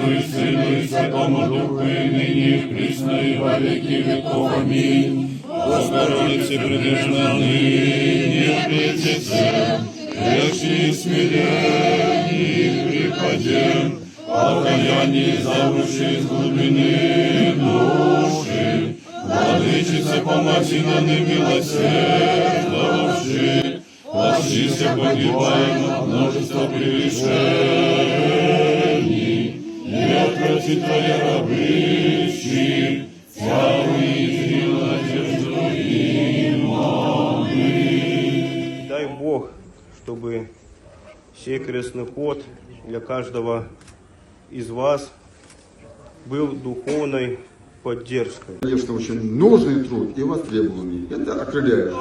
Отцу и Сыну и Святому Духу, и ныне, и присно, и во веки веков. Аминь. Богородице, предвечна ныне, пречице, речи смирении припадем, покаяние зовущей из глубины души. Владычице, помоги нам и милосердовши, очисти погибаем от множества прегрешений, и отврати Твои рабыщи, славу и надежду им. Аминь. Дай Бог, чтобы сей крестный ход для каждого из вас был духовной поддержкой. Конечно, очень нужный труд и востребованный. Это окрыляет.